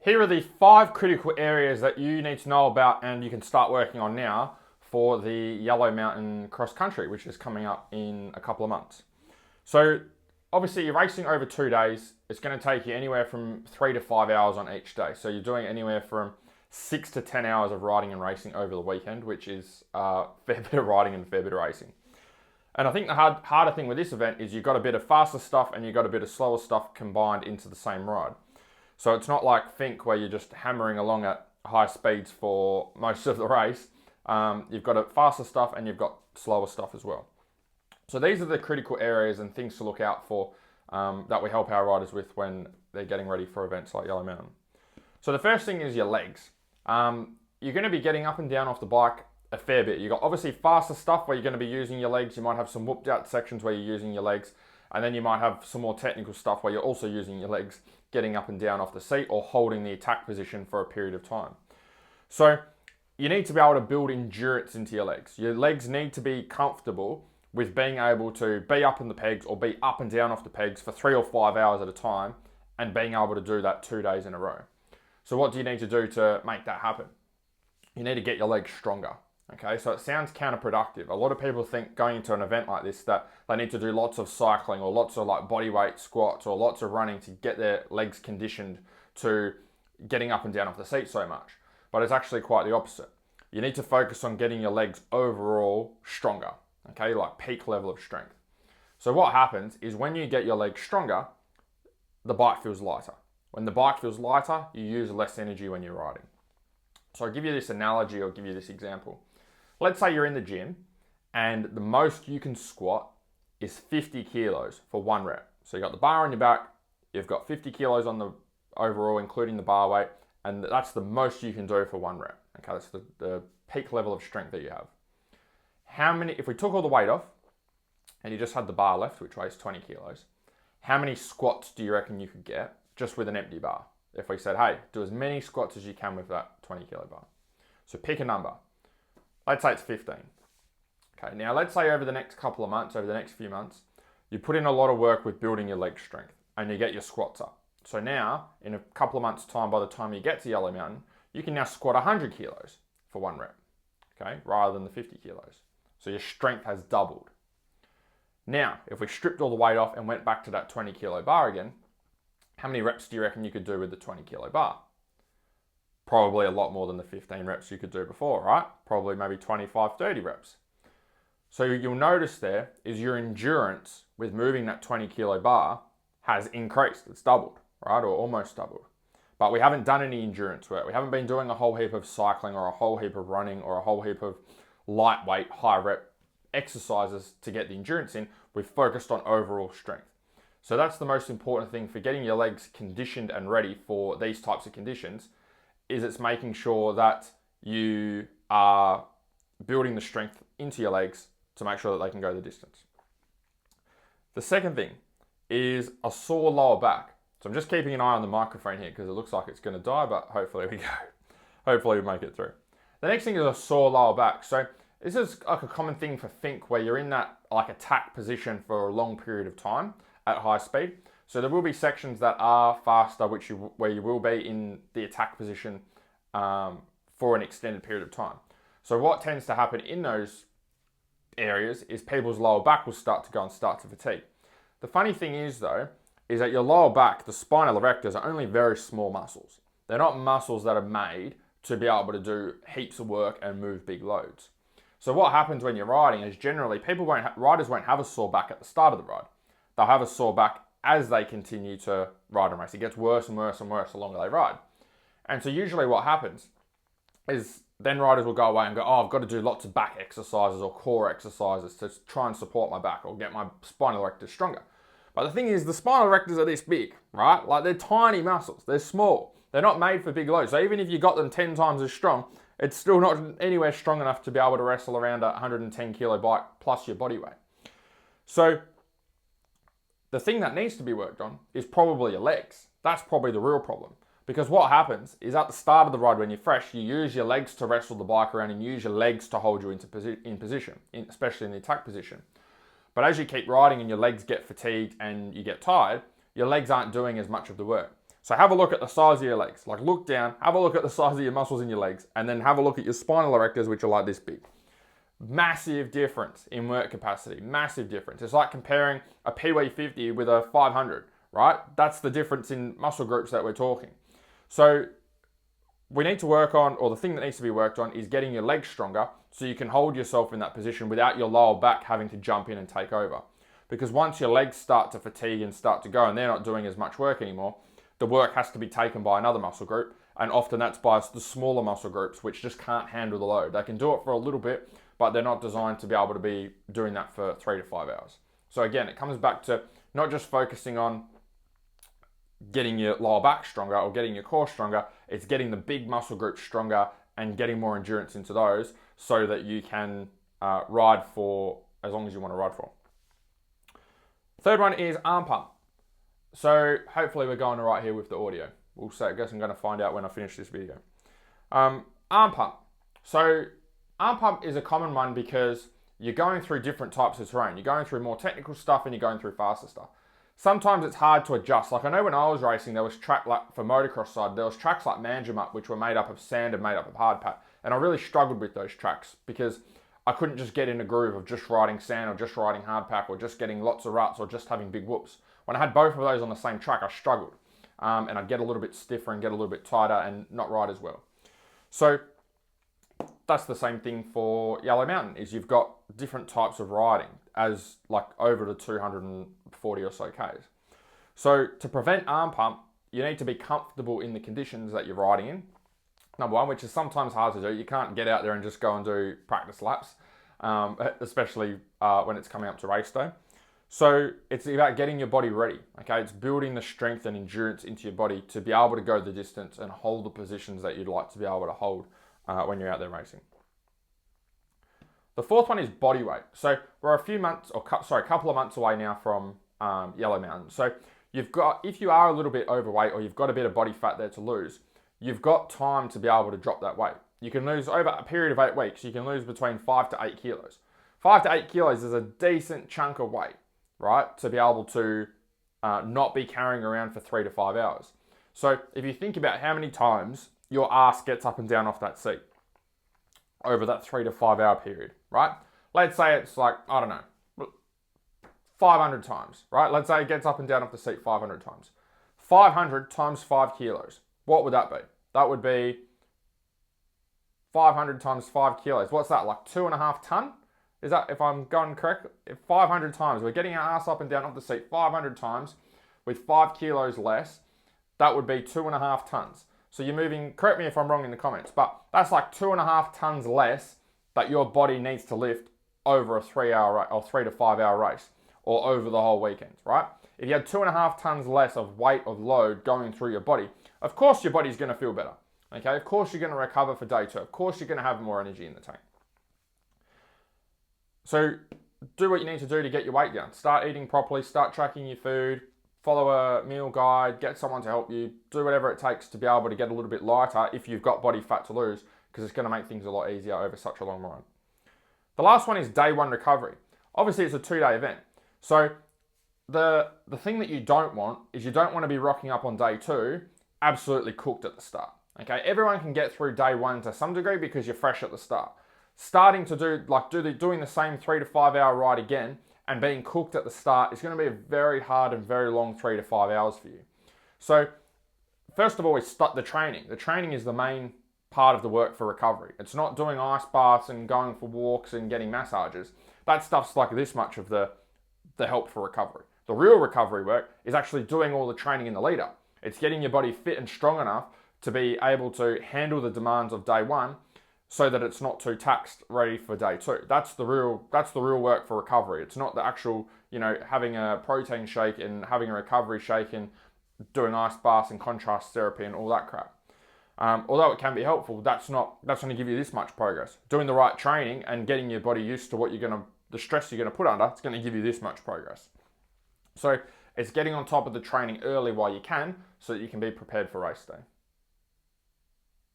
Here are the 5 critical areas that you need to know about and you can start working on now for the Yellow Mountain Cross Country, which is coming up in a couple of months. So obviously you're racing over 2 days. It's going to take you anywhere from 3 to 5 hours on each day. So you're doing anywhere from 6 to 10 hours of riding and racing over the weekend, which is a fair bit of riding and a fair bit of racing. And I think the harder thing with this event is you've got a bit of faster stuff and you've got a bit of slower stuff combined into the same ride. So it's not like Finke where you're just hammering along at high speeds for most of the race. You've got a faster stuff and you've got slower stuff as well. So these are the critical areas and things to look out for that we help our riders with when they're getting ready for events like Yellow Mountain. So the first thing is your legs. You're going to be getting up and down off the bike a fair bit. You've got obviously faster stuff where you're going to be using your legs. You might have some whooped out sections where you're using your legs. And then you might have some more technical stuff where you're also using your legs, getting up and down off the seat or holding the attack position for a period of time. So you need to be able to build endurance into your legs. Your legs need to be comfortable with being able to be up in the pegs or be up and down off the pegs for 3 or 5 hours at a time and being able to do that 2 days in a row. So what do you need to do to make that happen? You need to get your legs stronger. Okay, so it sounds counterproductive. A lot of people think going into an event like this that they need to do lots of cycling or lots of like body weight squats or lots of running to get their legs conditioned to getting up and down off the seat so much. But it's actually quite the opposite. You need to focus on getting your legs overall stronger, okay, like peak level of strength. So what happens is when you get your legs stronger, the bike feels lighter. When the bike feels lighter, you use less energy when you're riding. So I'll give you this analogy or give you this example. Let's say you're in the gym and the most you can squat is 50 kilos for 1 rep. So you got the bar on your back, you've got 50 kilos on the overall, including the bar weight, and that's the most you can do for 1 rep. Okay, that's the peak level of strength that you have. If we took all the weight off and you just had the bar left, which weighs 20 kilos, how many squats do you reckon you could get just with an empty bar? If we said, hey, do as many squats as you can with that 20 kilo bar. So pick a number. Let's say it's 15. Okay, now let's say over the next couple of months, over the next few months, you put in a lot of work with building your leg strength and you get your squats up. So now, in a couple of months' time, by the time you get to Yellow Mountain, you can now squat 100 kilos for 1 rep, okay, rather than the 50 kilos. So your strength has doubled. Now, if we stripped all the weight off and went back to that 20 kilo bar again, how many reps do you reckon you could do with the 20 kilo bar? Probably a lot more than the 15 reps you could do before, right? Probably maybe 25, 30 reps. So you'll notice there is your endurance with moving that 20 kilo bar has increased. It's doubled, right? Or almost doubled. But we haven't done any endurance work. We haven't been doing a whole heap of cycling or a whole heap of running or a whole heap of lightweight, high rep exercises to get the endurance in. We've focused on overall strength. So that's the most important thing for getting your legs conditioned and ready for these types of conditions, is it's making sure that you are building the strength into your legs to make sure that they can go the distance. The second thing is a sore lower back. So I'm just keeping an eye on the microphone here because it looks like it's going to die, but hopefully we go. Hopefully we make it through. The next thing is a sore lower back. So this is like a common thing for Finke where you're in that like attack position for a long period of time at high speed. So there will be sections that are faster, where you will be in the attack position for an extended period of time. So what tends to happen in those areas is people's lower back will start to go and start to fatigue. The funny thing is though, is that your lower back, the spinal erectors, are only very small muscles. They're not muscles that are made to be able to do heaps of work and move big loads. So what happens when you're riding is generally riders won't have a sore back at the start of the ride. They'll have a sore back as they continue to ride and race. It gets worse and worse and worse the longer they ride. And so usually what happens is then riders will go away and go, oh, I've got to do lots of back exercises or core exercises to try and support my back or get my spinal erectors stronger. But the thing is, the spinal erectors are this big, right? Like they're tiny muscles. They're small. They're not made for big loads. So even if you got them 10 times as strong, it's still not anywhere strong enough to be able to wrestle around a 110 kilo bike plus your body weight. So the thing that needs to be worked on is probably your legs. That's probably the real problem. Because what happens is at the start of the ride when you're fresh, you use your legs to wrestle the bike around and use your legs to hold you in position, especially in the attack position. But as you keep riding and your legs get fatigued and you get tired, your legs aren't doing as much of the work. So have a look at the size of your legs. Like look down, have a look at the size of your muscles in your legs, and then have a look at your spinal erectors, which are like this big. Massive difference in work capacity, massive difference. It's like comparing a Pee-wee 50 with a 500, right? That's the difference in muscle groups that we're talking. So we need to work on, or the thing that needs to be worked on is getting your legs stronger so you can hold yourself in that position without your lower back having to jump in and take over. Because once your legs start to fatigue and start to go and they're not doing as much work anymore, the work has to be taken by another muscle group, and often that's by the smaller muscle groups which just can't handle the load. They can do it for a little bit, but they're not designed to be able to be doing that for 3 to 5 hours. So again, it comes back to not just focusing on getting your lower back stronger or getting your core stronger, it's getting the big muscle groups stronger and getting more endurance into those so that you can ride for as long as you want to ride for. Third one is arm pump. So hopefully we're going right here with the audio. We'll say, I guess I'm going to find out when I finish this video. Arm pump. So arm pump is a common one because you're going through different types of terrain. You're going through more technical stuff and you're going through faster stuff. Sometimes it's hard to adjust. Like I know when I was racing, there was track like for motocross side, there was tracks like Manjimup, which were made up of sand and made up of hard pack. And I really struggled with those tracks because I couldn't just get in a groove of just riding sand or just riding hard pack or just getting lots of ruts or just having big whoops. When I had both of those on the same track, I struggled. And I'd get a little bit stiffer and get a little bit tighter and not ride as well. So that's the same thing for Yellow Mountain, is you've got different types of riding as like over the 240 or so Ks. So to prevent arm pump, you need to be comfortable in the conditions that you're riding in. Number one, which is sometimes hard to do. You can't get out there and just go and do practice laps, especially when it's coming up to race day. So it's about getting your body ready, okay? It's building the strength and endurance into your body to be able to go the distance and hold the positions that you'd like to be able to hold when you're out there racing. The fourth one is body weight. So we're a couple of months away now from Yellow Mountain. So you've got, if you are a little bit overweight or you've got a bit of body fat there to lose, you've got time to be able to drop that weight. You can lose over a period of 8 weeks, you can lose between 5 to 8 kilos. 5 to 8 kilos is a decent chunk of weight, right? To be able to not be carrying around for 3 to 5 hours. So if you think about how many times your ass gets up and down off that seat over that 3 to 5 hour period, right? Let's say it's like, I don't know, 500 times, right? Let's say it gets up and down off the seat 500 times. 500 times 5 kilos. What would that be? That would be 500 times 5 kilos. What's that, like 2.5 ton? Is that, if I'm going correct? If 500 times, we're getting our ass up and down off the seat 500 times with 5 kilos less, that would be 2.5 tons. So you're moving, correct me if I'm wrong in the comments, but that's like 2.5 tons less that your body needs to lift over a 3 to 5 hour race or over the whole weekend, right? If you had 2.5 tons less of weight of load going through your body, of course your body's going to feel better, okay? Of course you're going to recover for day 2. Of course you're going to have more energy in the tank. So do what you need to do to get your weight down. Start eating properly, start tracking your food, follow a meal guide, get someone to help you, do whatever it takes to be able to get a little bit lighter if you've got body fat to lose, because it's going to make things a lot easier over such a long run. The last one is day 1 recovery. Obviously it's a 2-day event. So the thing that you don't want is you don't want to be rocking up on day 2 absolutely cooked at the start. Okay, everyone can get through day 1 to some degree because you're fresh at the start. Starting to doing the same 3 to 5 hour ride again and being cooked at the start is going to be a very hard and very long 3 to 5 hours for you. So first of all, we start the training. The training is the main part of the work for recovery. It's not doing ice baths and going for walks and getting massages. That stuff's like this much of the help for recovery. The real recovery work is actually doing all the training in the lead up. It's getting your body fit and strong enough to be able to handle the demands of day 1 so that it's not too taxed ready for day 2. That's the real work for recovery. It's not the actual, having a protein shake and having a recovery shake and doing ice baths and contrast therapy and all that crap. Although it can be helpful, that's going to give you this much progress. Doing the right training and getting your body used to the stress you're going to put under, it's going to give you this much progress. So it's getting on top of the training early while you can so that you can be prepared for race day.